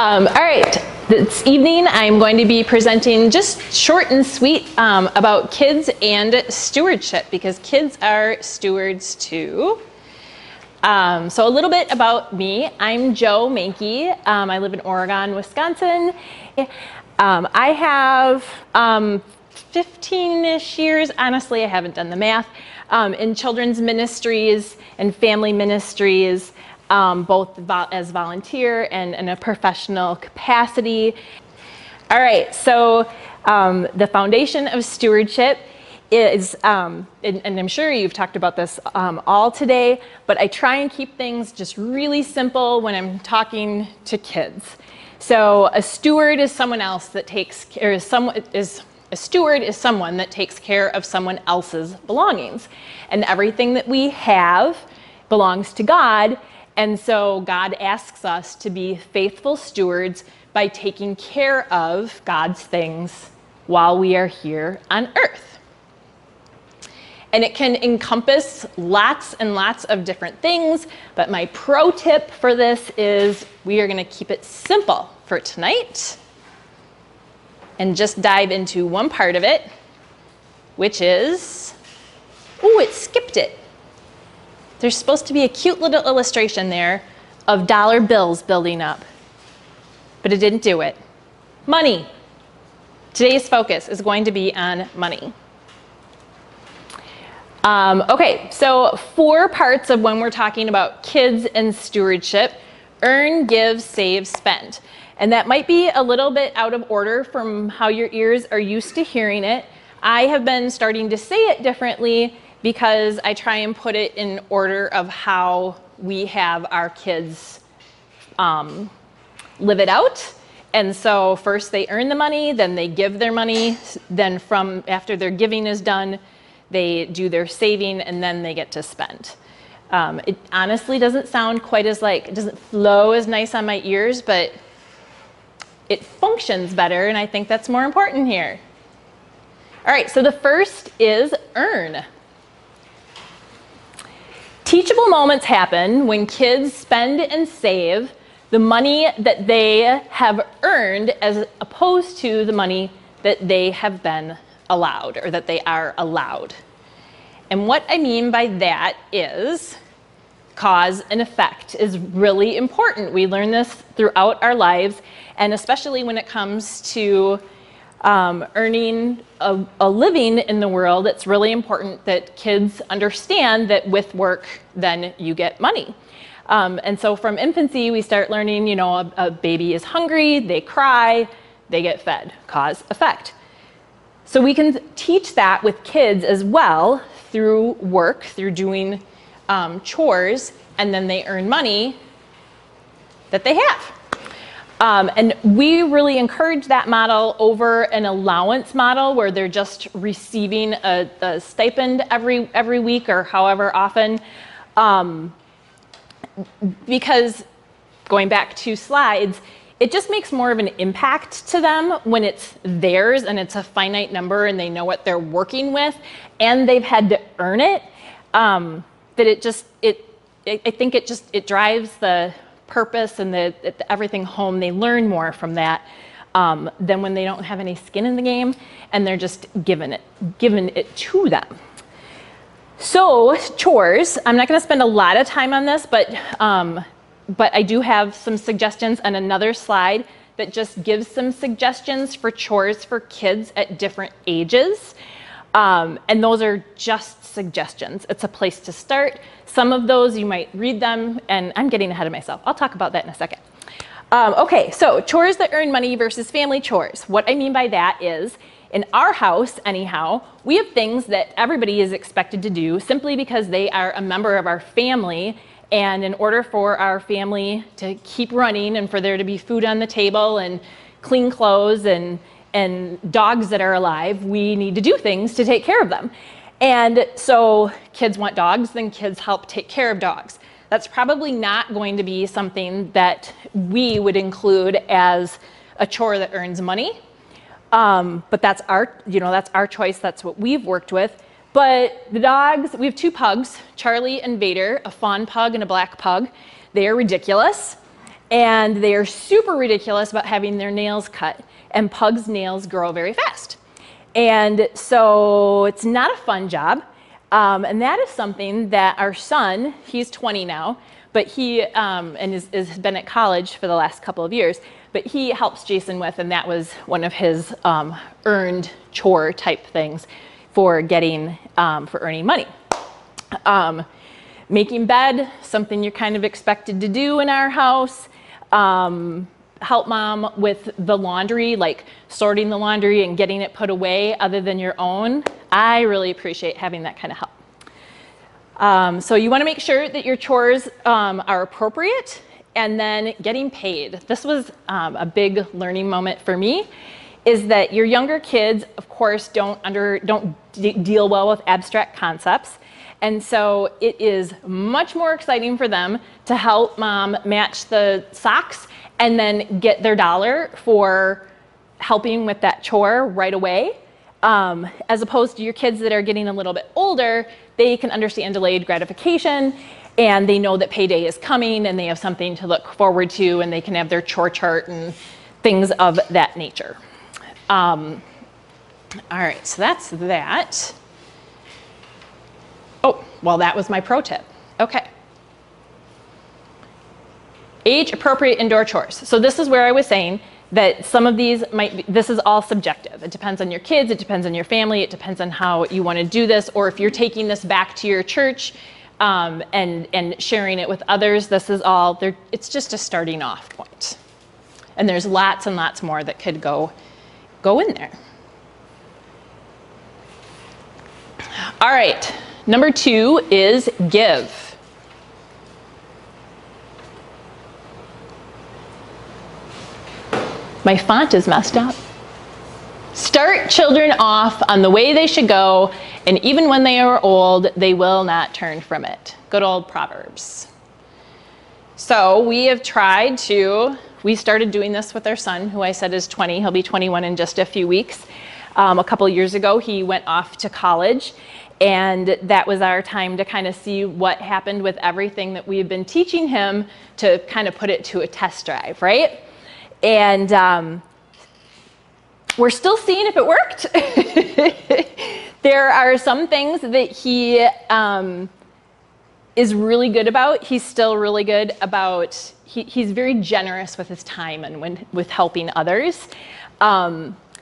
All right, this evening I'm going to be presenting just short and sweet about kids and stewardship, because kids are stewards too. So a little bit about me. I'm Jo Mahnke. I live in Oregon, Wisconsin. I have 15-ish years, honestly I haven't done the math, in children's ministries and family ministries, both as volunteer and in a professional capacity. All right, so the foundation of stewardship is, and I'm sure you've talked about this all today, but I try and keep things just really simple when I'm talking to kids. So a steward is someone else that takes care, a steward is someone that takes care of someone else's belongings. And everything that we have belongs to God. And so God asks us to be faithful stewards by taking care of God's things while we are here on earth. And it can encompass lots and lots of different things, but my pro tip for this is we are going to keep it simple for tonight and just dive into one part of it, which is, ooh, it skipped it. There's supposed to be a cute little illustration there of dollar bills building up, but it didn't do it. Money. Today's focus is going to be on money. Okay, so 4 parts of when we're talking about kids and stewardship: earn, give, save, spend. And that might be a little bit out of order from how your ears are used to hearing it. I have been starting to say it differently because I try and put it in order of how we have our kids live it out. And so first they earn the money, then they give their money, then after their giving is done, they do their saving, and then they get to spend. It honestly doesn't sound quite as it doesn't flow as nice on my ears, but it functions better, and I think that's more important here. All right, so the first is earn. Teachable moments happen when kids spend and save the money that they have earned as opposed to the money that they have been allowed, or that they are allowed. And what I mean by that is cause and effect is really important. We learn this throughout our lives, and especially when it comes to earning a living in the world, it's really important that kids understand that with work, then you get money. And so from infancy, we start learning, you know, a baby is hungry, they cry, they get fed, cause, effect. So we can teach that with kids as well through work, through doing chores, and then they earn money that they have. And we really encourage that model over an allowance model where they're just receiving a stipend every week or however often. Because going back 2 slides, it just makes more of an impact to them when it's theirs and it's a finite number and they know what they're working with and they've had to earn it. That I think it drives the purpose and everything home. They learn more from that than when they don't have any skin in the game and they're just given it to them. So chores, I'm not going to spend a lot of time on this, but I do have some suggestions on another slide that just gives some suggestions for chores for kids at different ages. And those are just suggestions. It's a place to start. Some of those you might read them, and I'm getting ahead of myself. I'll talk about that in a second. Okay, so chores that earn money versus family chores. What I mean by that is, in our house, anyhow, we have things that everybody is expected to do simply because they are a member of our family. And in order for our family to keep running and for there to be food on the table and clean clothes and dogs that are alive, we need to do things to take care of them. And so kids want dogs, then kids help take care of dogs. That's probably not going to be something that we would include as a chore that earns money. But that's our choice. That's what we've worked with. But the dogs, we have 2 pugs, Charlie and Vader, a fawn pug and a black pug. They are ridiculous. And they are super ridiculous about having their nails cut. And pugs' nails grow very fast. And so it's not a fun job. And that is something that our son, he's 20 now, but he has been at college for the last couple of years, but he helps Jason with, and that was one of his earned chore type things for earning money. Making bed, something you're kind of expected to do in our house. Help mom with the laundry, like sorting the laundry and getting it put away other than your own. I really appreciate having that kind of help. So you want to make sure that your chores are appropriate, and then getting paid. This was a big learning moment for me, is that your younger kids, of course, don't deal well with abstract concepts. And so it is much more exciting for them to help mom match the socks and then get their dollar for helping with that chore right away. As opposed to your kids that are getting a little bit older, they can understand delayed gratification, and they know that payday is coming and they have something to look forward to, and they can have their chore chart and things of that nature. All right, so that's that. Oh, well, that was my pro tip. Okay. Age-appropriate indoor chores. So this is where I was saying that some of these this is all subjective. It depends on your kids, it depends on your family, it depends on how you want to do this, or if you're taking this back to your church and sharing it with others. This is all, it's just a starting off point. And there's lots and lots more that could go in there. All right, number 2 is give. My font is messed up. Start children off on the way they should go, and even when they are old, they will not turn from it. Good old Proverbs. So we started doing this with our son, who I said is 20. He'll be 21 in just a few weeks. A couple years ago, he went off to college, and that was our time to kind of see what happened with everything that we've been teaching him, to kind of put it to a test drive, right? And we're still seeing if it worked. There are some things that he is really good about. He's still really good about, he's very generous with his time and with helping others.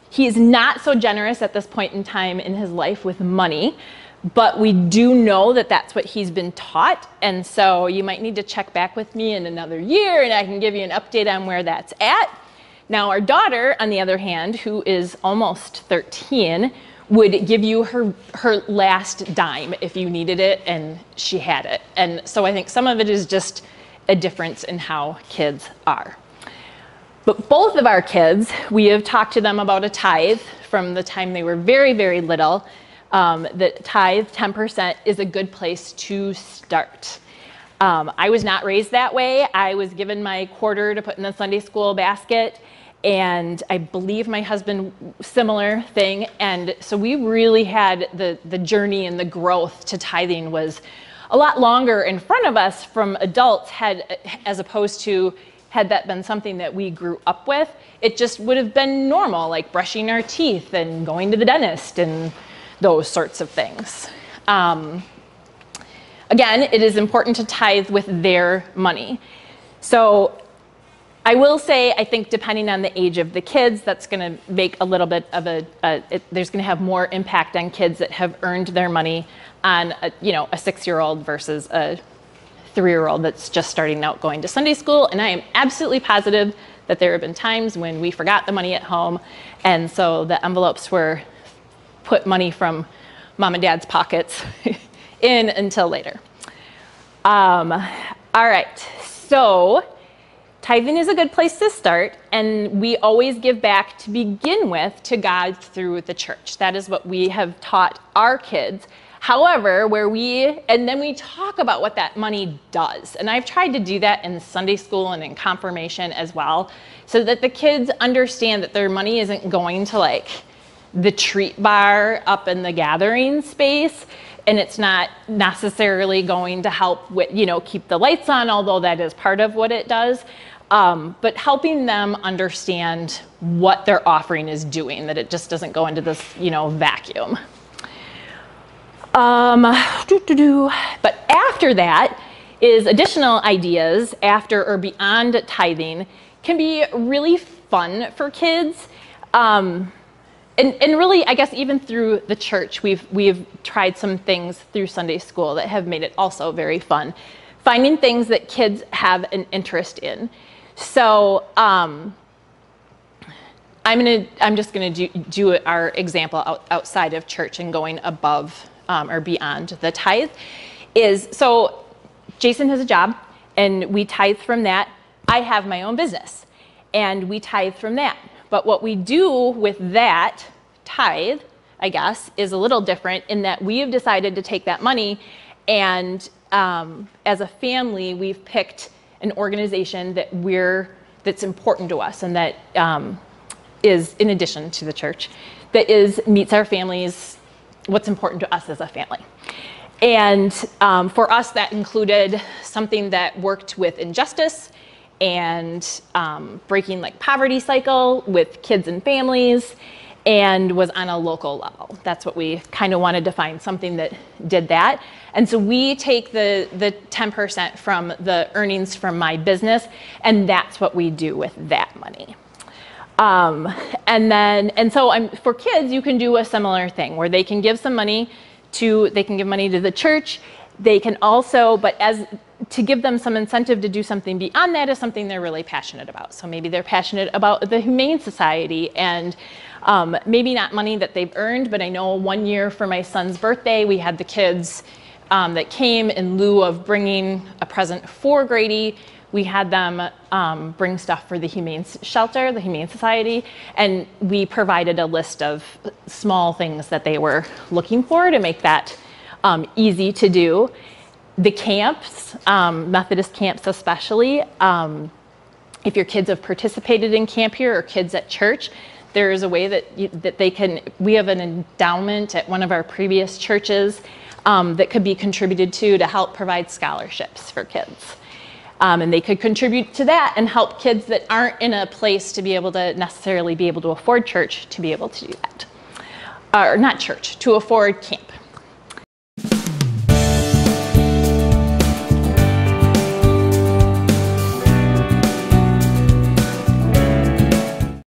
He's not so generous at this point in time in his life with money, but we do know that that's what he's been taught. And so you might need to check back with me in another year, and I can give you an update on where that's at. Now, our daughter, on the other hand, who is almost 13, would give you her last dime if you needed it, and she had it. And so I think some of it is just a difference in how kids are. But both of our kids, we have talked to them about a tithe from the time they were very, very little. That tithe, 10%, is a good place to start. I was not raised that way. I was given my quarter to put in the Sunday school basket, and I believe my husband, similar thing. And so we really had the journey and the growth to tithing was a lot longer in front of us from adults, as opposed to had that been something that we grew up with. It just would have been normal, like brushing our teeth and going to the dentist and those sorts of things. Again, it is important to tithe with their money. So I will say, I think depending on the age of the kids, that's going to make a little bit of there's going to have more impact on kids that have earned their money on a 6-year-old versus a 3-year-old that's just starting out going to Sunday school. And I am absolutely positive that there have been times when we forgot the money at home, and so the envelopes were put money from mom and dad's pockets in until later. All right, so tithing is a good place to start, and we always give back to begin with to God through the church. That is what we have taught our kids. However, and then we talk about what that money does. And I've tried to do that in Sunday school and in confirmation as well, so that the kids understand that their money isn't going to like the treat bar up in the gathering space, and it's not necessarily going to help with, keep the lights on, although that is part of what it does. but helping them understand what their offering is doing, that it just doesn't go into this, vacuum. But after that is additional ideas after or beyond tithing can be really fun for kids. And really, I guess even through the church, we've tried some things through Sunday school that have made it also very fun. Finding things that kids have an interest in. So I'm just gonna do our example outside of church and going above or beyond the tithe. So Jason has a job and we tithe from that. I have my own business and we tithe from that. But what we do with that tithe, I guess, is a little different in that we have decided to take that money and as a family, we've picked an organization that's important to us and that is, in addition to the church, that meets our families, what's important to us as a family. And for us, that included something that worked with injustice and breaking poverty cycle with kids and families, and was on a local level. That's what we kind of wanted to find, something that did that. And so we take the 10% from the earnings from my business, and that's what we do with that money. For kids, you can do a similar thing where they can give some money to the church. They can also, to give them some incentive to do something beyond that is something they're really passionate about. So maybe they're passionate about the Humane Society and maybe not money that they've earned, but I know one year for my son's birthday, we had the kids that came in lieu of bringing a present for Grady. We had them bring stuff for the Humane Shelter, the Humane Society, and we provided a list of small things that they were looking for to make that easy to do. The camps, Methodist camps especially, if your kids have participated in camp here or kids at church, there is a way that they can, we have an endowment at one of our previous churches that could be contributed to help provide scholarships for kids. And they could contribute to that and help kids that aren't in a place to be able to necessarily be able to afford church to be able to do that. Or not church, to afford camp.